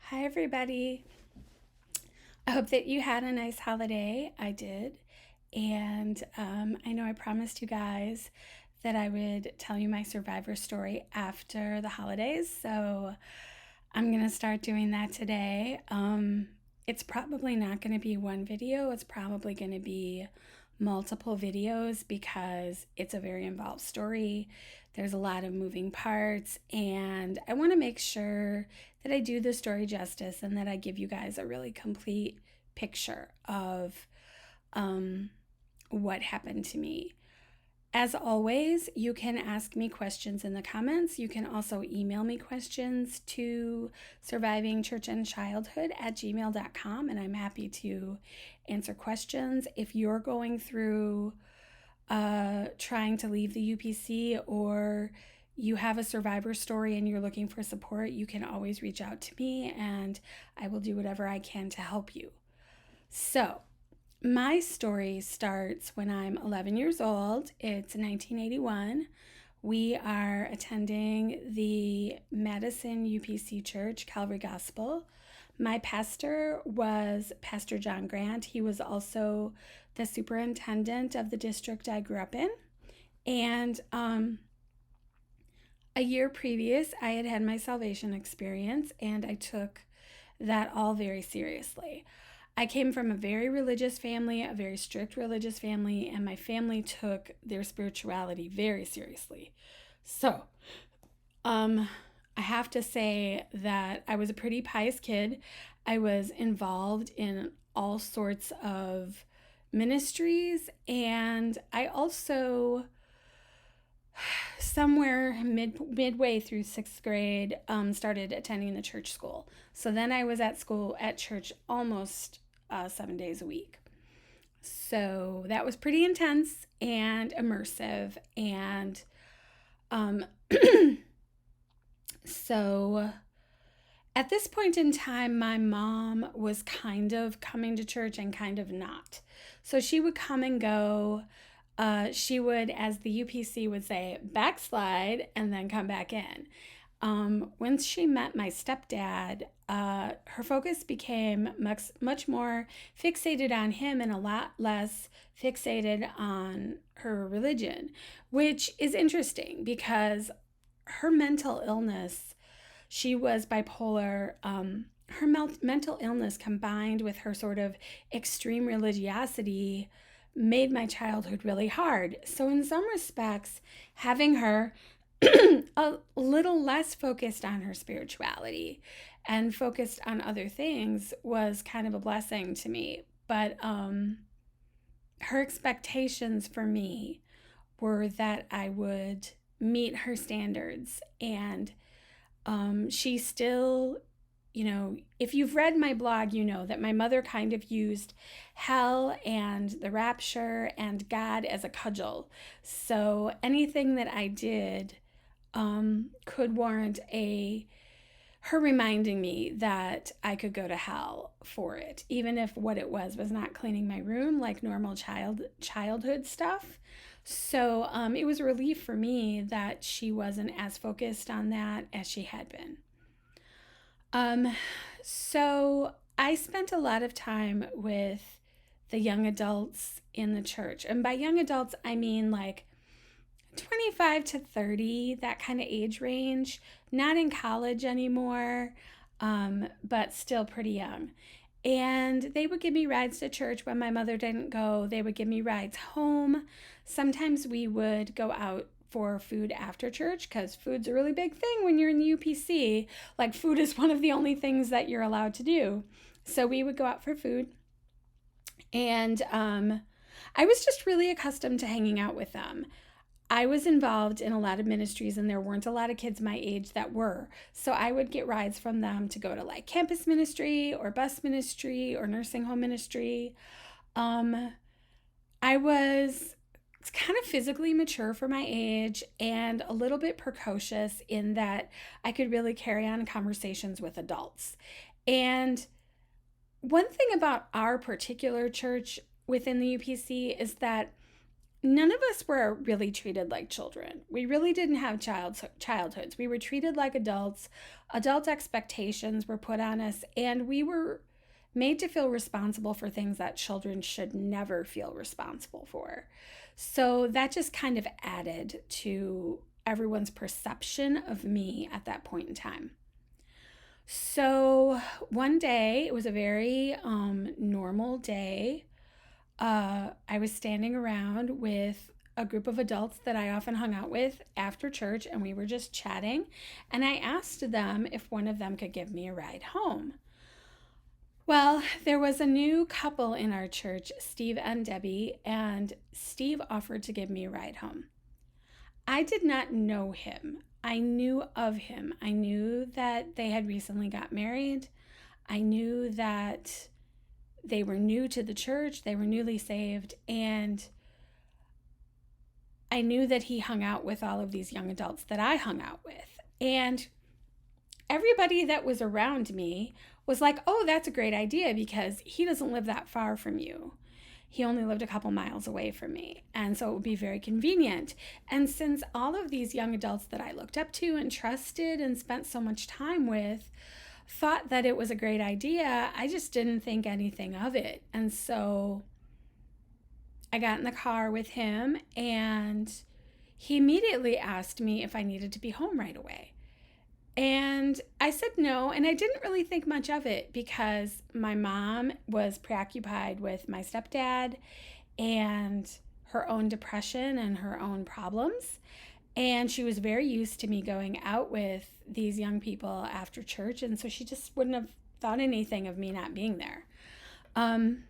Hi, everybody. I hope that you had a nice holiday. I did. And I know I promised you guys that I would tell you my survivor story after the holidays. So I'm going to start doing that today. It's probably not going to be one video, it's probably going to be multiple videos because it's a very involved story. There's a lot of moving parts, and I want to make sure that I do the story justice and that I give you guys a really complete picture of um, what happened to me. As always, you can ask me questions in the comments. You can also email me questions to survivingchurchandchildhood@gmail.com, and I'm happy to answer questions. If you're going through trying to leave the UPC, or you have a survivor story and you're looking for support, you can always reach out to me and I will do whatever I can to help you. So, my story starts when I'm 11 years old. It's 1981. We are attending the Madison UPC Church, Calvary Gospel. My pastor was Pastor John Grant. He was also the superintendent of the district I grew up in. And a year previous, I had had my salvation experience, and I took that all very seriously. I came from a very religious family, a very strict religious family, and my family took their spirituality very seriously. So, I have to say that I was a pretty pious kid. I was involved in all sorts of ministries, and I also somewhere midway through sixth grade started attending the church school. So then I was at church almost 7 days a week. So that was pretty intense and immersive. And um, so at this point in time, my mom was kind of coming to church and kind of not. So she would come and go. She would, as the UPC would say, backslide and then come back in. Once she met my stepdad, her focus became much more fixated on him and a lot less fixated on her religion, which is interesting because her mental illness, she was bipolar. Her mental illness combined with her sort of extreme religiosity made my childhood really hard. So, in some respects, having her a little less focused on her spirituality and focused on other things was kind of a blessing to me. But her expectations for me were that I would meet her standards. And she still, if you've read my blog, you know that my mother kind of used hell and the rapture and God as a cudgel. So anything that I did could warrant her reminding me that I could go to hell for it, even if what it was not cleaning my room like normal childhood stuff. So it was a relief for me that she wasn't as focused on that as she had been. So I spent a lot of time with the young adults in the church. And by young adults, I mean like 25 to 30, that kind of age range. Not in college anymore, but still pretty young. And they would give me rides to church when my mother didn't go. They would give me rides home. Sometimes we would go out for food after church because food's a really big thing when you're in the UPC. Like, food is one of the only things that you're allowed to do. So we would go out for food. And I was just really accustomed to hanging out with them. I was involved in a lot of ministries, and there weren't a lot of kids my age that were. So I would get rides from them to go to like campus ministry or bus ministry or nursing home ministry. I was kind of physically mature for my age and a little bit precocious in that I could really carry on conversations with adults. And one thing about our particular church within the UPC is that none of us were really treated like children. We really didn't have childhoods. We were treated like adults. Adult expectations were put on us, and we were made to feel responsible for things that children should never feel responsible for. So that just kind of added to everyone's perception of me at that point in time. So one day, it was a very normal day. I was standing around with a group of adults that I often hung out with after church, and we were just chatting. And I asked them if one of them could give me a ride home. Well, there was a new couple in our church, Steve and Debbie, and Steve offered to give me a ride home. I did not know him. I knew of him. I knew that they had recently got married. I knew that they were new to the church. They were newly saved. And I knew that he hung out with all of these young adults that I hung out with. And everybody that was around me was like, oh, that's a great idea because he doesn't live that far from you. He only lived a couple miles away from me. And so it would be very convenient. And since all of these young adults that I looked up to and trusted and spent so much time with thought that it was a great idea, I just didn't think anything of it. And so I got in the car with him, and he immediately asked me if I needed to be home right away. And I said no, and I didn't really think much of it because my mom was preoccupied with my stepdad and her own depression and her own problems. And she was very used to me going out with these young people after church, and so she just wouldn't have thought anything of me not being there. And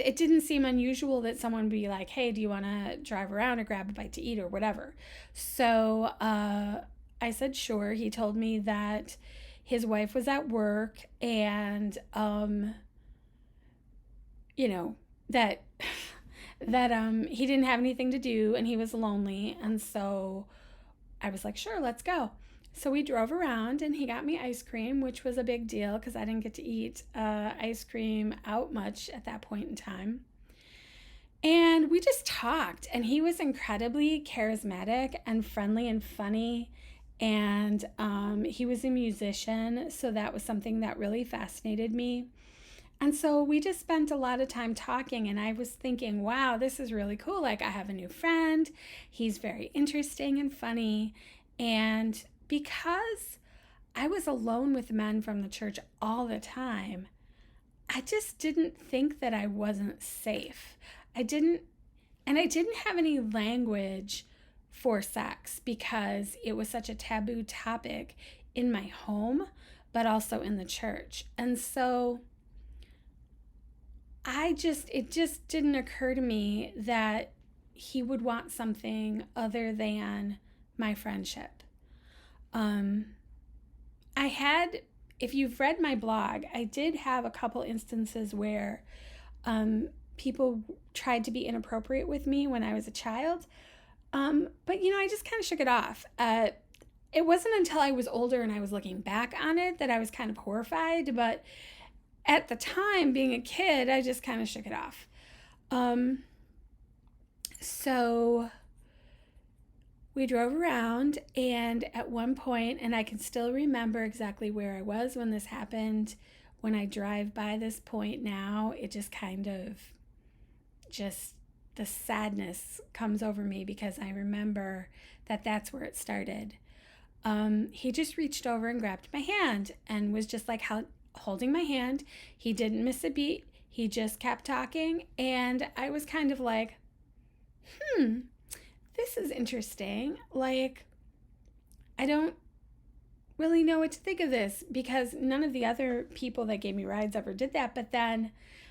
it didn't seem unusual that someone would be like, hey, do you want to drive around or grab a bite to eat or whatever? So I said, sure. He told me that his wife was at work and, that he didn't have anything to do and he was lonely. And so I was like, sure, let's go. So we drove around and he got me ice cream, which was a big deal because I didn't get to eat ice cream out much at that point in time. And we just talked, and he was incredibly charismatic and friendly and funny. And he was a musician, so that was something that really fascinated me. And so we just spent a lot of time talking, and I was thinking, wow, this is really cool. Like, I have a new friend. He's very interesting and funny. And because I was alone with men from the church all the time, I just didn't think that I wasn't safe. I didn't have any language for sex because it was such a taboo topic in my home, but also in the church. And so it just didn't occur to me that he would want something other than my friendship. If you've read my blog, I did have a couple instances where people tried to be inappropriate with me when I was a child. But I just kind of shook it off. It wasn't until I was older and I was looking back on it that I was kind of horrified. But at the time, being a kid, I just kind of shook it off. So we drove around, and at one point, and I can still remember exactly where I was when this happened. When I drive by this point now, it just kind of the sadness comes over me because I remember that that's where it started. He just reached over and grabbed my hand and was just like holding my hand. He didn't miss a beat. He just kept talking. And I was kind of like, this is interesting. Like, I don't really know what to think of this because none of the other people that gave me rides ever did that. But then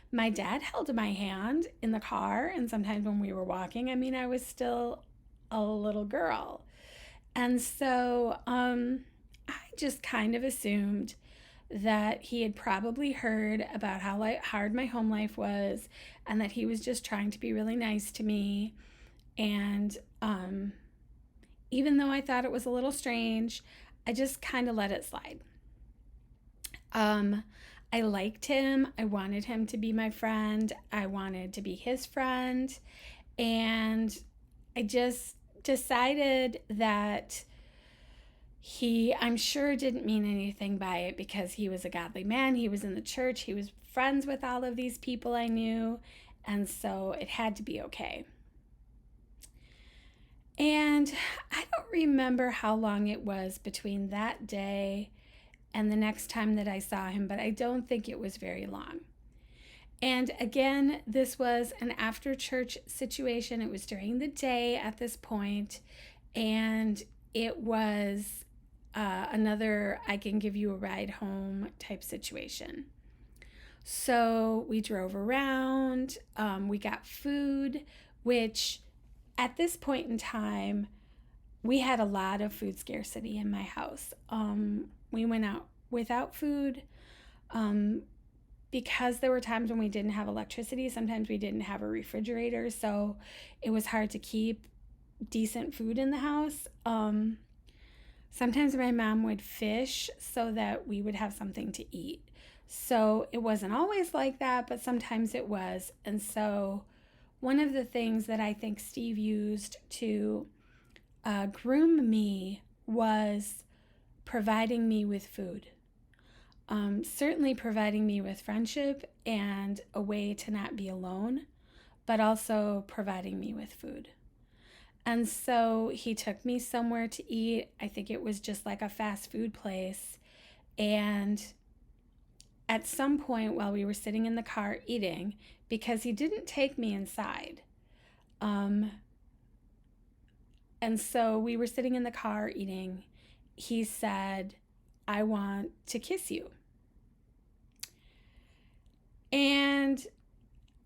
my dad held my hand in the car, and sometimes when we were walking, I was still a little girl. And so I just kind of assumed that he had probably heard about how hard my home life was and that he was just trying to be really nice to me. And even though I thought it was a little strange, I just kind of let it slide. I liked him. I wanted him to be my friend. I wanted to be his friend. And I just decided that I'm sure, didn't mean anything by it because he was a godly man. He was in the church. He was friends with all of these people I knew. And so it had to be okay. And I don't remember how long it was between that day and the next time that I saw him, but I don't think it was very long. And again, this was an after church situation. It was during the day at this point, and it was another I can give you a ride home type situation. So we drove around, we got food, which at this point in time, we had a lot of food scarcity in my house. We went out without food because there were times when we didn't have electricity. Sometimes we didn't have a refrigerator, so it was hard to keep decent food in the house. Sometimes my mom would fish so that we would have something to eat. So it wasn't always like that, but sometimes it was. And so one of the things that I think Steve used to groom me was providing me with food. Certainly providing me with friendship and a way to not be alone, but also providing me with food. And so he took me somewhere to eat. I think it was just like a fast food place. And at some point while we were sitting in the car eating, because he didn't take me inside, and so we were sitting in the car eating, he said, "I want to kiss you." And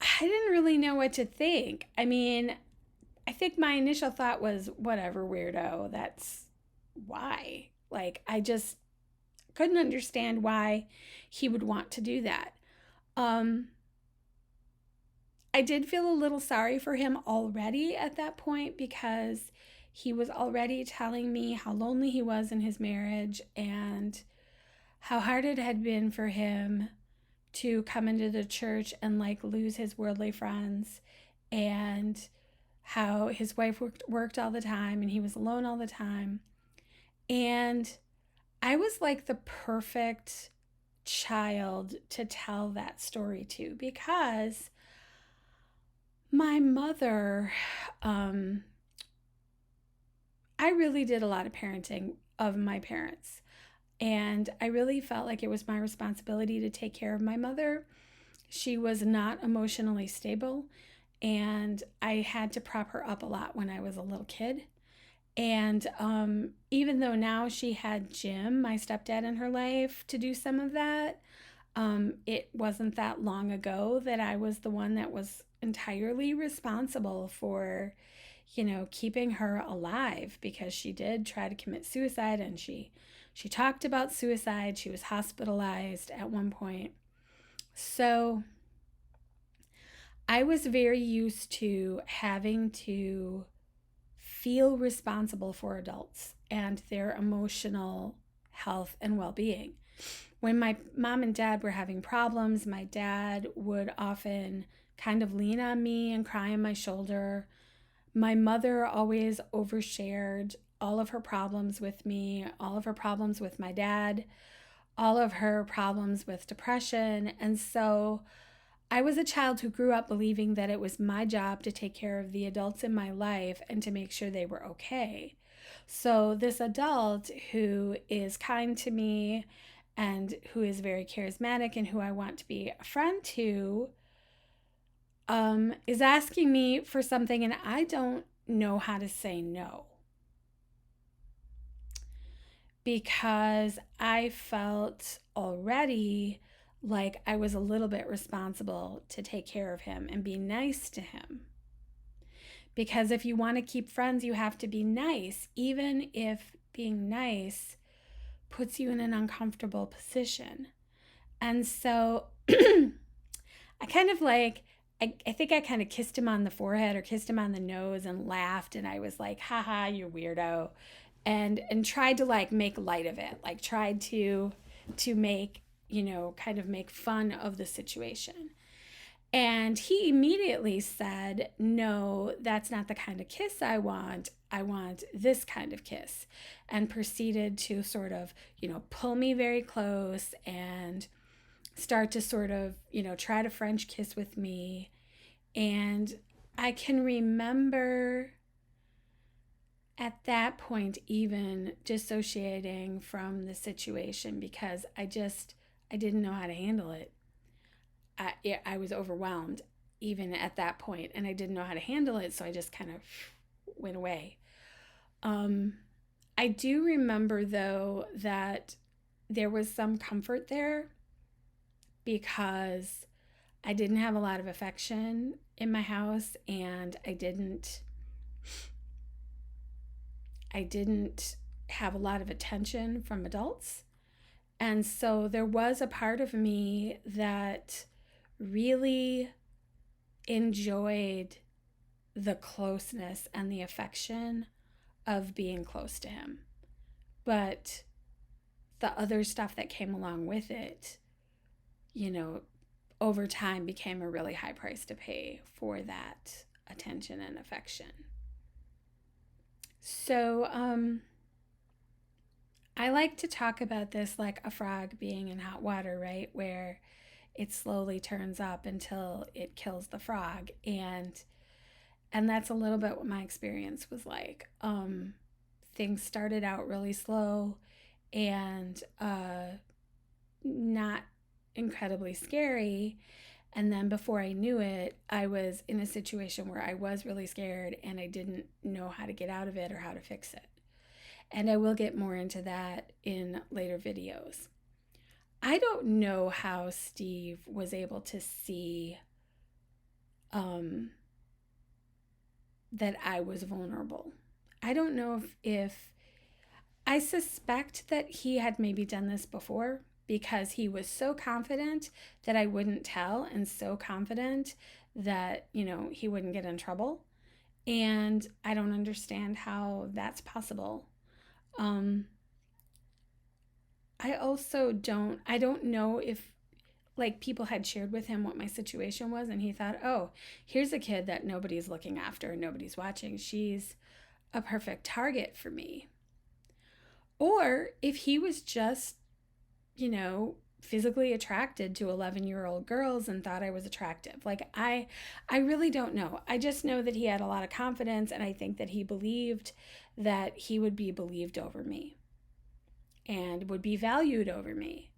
I didn't really know what to think. I mean, I think my initial thought was, whatever, weirdo, that's why. Like, I just couldn't understand why he would want to do that. I did feel a little sorry for him already at that point because he was already telling me how lonely he was in his marriage and how hard it had been for him to come into the church and like lose his worldly friends, and how his wife worked all the time and he was alone all the time. And I was like the perfect child to tell that story to, because my mother, I really did a lot of parenting of my parents. And I really felt like it was my responsibility to take care of my mother. She was not emotionally stable, and I had to prop her up a lot when I was a little kid. And even though now she had Jim, my stepdad, in her life to do some of that, it wasn't that long ago that I was the one that was entirely responsible for, keeping her alive, because she did try to commit suicide, and she talked about suicide. She was hospitalized at one point. So I was very used to having to feel responsible for adults and their emotional health and well-being. When my mom and dad were having problems, my dad would often kind of lean on me and cry on my shoulder. My mother always overshared all of her problems with me, all of her problems with my dad, all of her problems with depression. And so I was a child who grew up believing that it was my job to take care of the adults in my life and to make sure they were okay. So this adult who is kind to me and who is very charismatic and who I want to be a friend to, is asking me for something, and I don't know how to say no, because I felt already like I was a little bit responsible to take care of him and be nice to him. Because if you want to keep friends, you have to be nice, even if being nice puts you in an uncomfortable position. And so I kind of like, I think I kind of kissed him on the forehead or kissed him on the nose and laughed. And I was like, haha, you weirdo. And tried to like make light of it. Like tried to make kind of make fun of the situation. And he immediately said, "No, that's not the kind of kiss I want. I want this kind of kiss." And proceeded to sort of, pull me very close and start to sort of, try to French kiss with me. And I can remember at that point even dissociating from the situation because I didn't know how to handle it. I was overwhelmed even at that point, and I didn't know how to handle it, so I just kind of went away. I do remember, though, that there was some comfort there because I didn't have a lot of affection in my house, and I didn't have a lot of attention from adults. And so there was a part of me that really enjoyed the closeness and the affection of being close to him. But the other stuff that came along with it, over time became a really high price to pay for that attention and affection. So, I like to talk about this like a frog being in hot water, right? Where it slowly turns up until it kills the frog. And that's a little bit what my experience was like. Things started out really slow and not incredibly scary. And then before I knew it, I was in a situation where I was really scared and I didn't know how to get out of it or how to fix it. And I will get more into that in later videos. I don't know how Steve was able to see that I was vulnerable. I don't know if I suspect that he had maybe done this before because he was so confident that I wouldn't tell and so confident that, he wouldn't get in trouble. And I don't understand how that's possible. I also don't know if like people had shared with him what my situation was and he thought, "Oh, here's a kid that nobody's looking after and nobody's watching. She's a perfect target for me." Or if he was just, physically attracted to 11-year-old girls and thought I was attractive. Like I really don't know. I just know that he had a lot of confidence and I think that he believed that he would be believed over me and would be valued over me.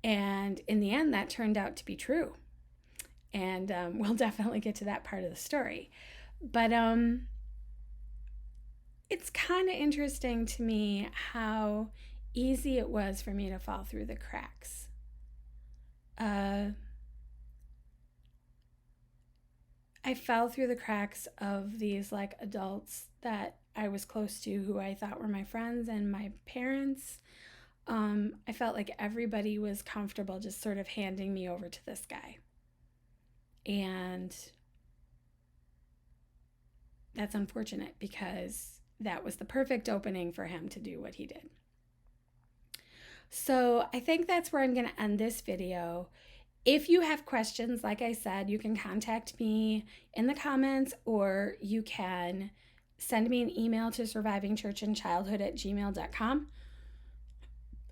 And in the end, that turned out to be true. And we'll definitely get to that part of the story. But it's kind of interesting to me how easy it was for me to fall through the cracks. I fell through the cracks of these like adults that I was close to who I thought were my friends and my parents. I felt like everybody was comfortable just sort of handing me over to this guy. And that's unfortunate because that was the perfect opening for him to do what he did. So I think that's where I'm going to end this video. If you have questions, like I said, you can contact me in the comments or you can send me an email to survivingchurchandchildhood@gmail.com.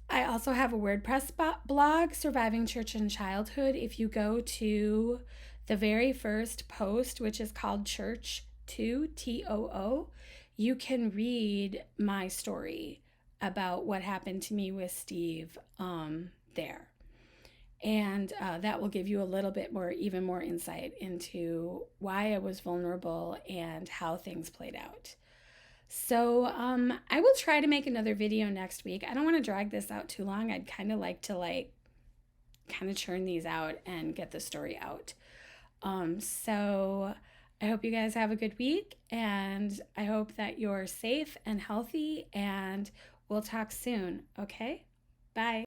I also have a WordPress blog, Surviving Church and Childhood. If you go to the very first post, which is called Church to TOO, you can read my story about what happened to me with Steve there. And that will give you a little bit more, even more insight into why I was vulnerable and how things played out. So I will try to make another video next week. I don't want to drag this out too long. I'd kind of like to kind of churn these out and get the story out. So I hope you guys have a good week, and I hope that you're safe and healthy, and we'll talk soon. Okay? Bye.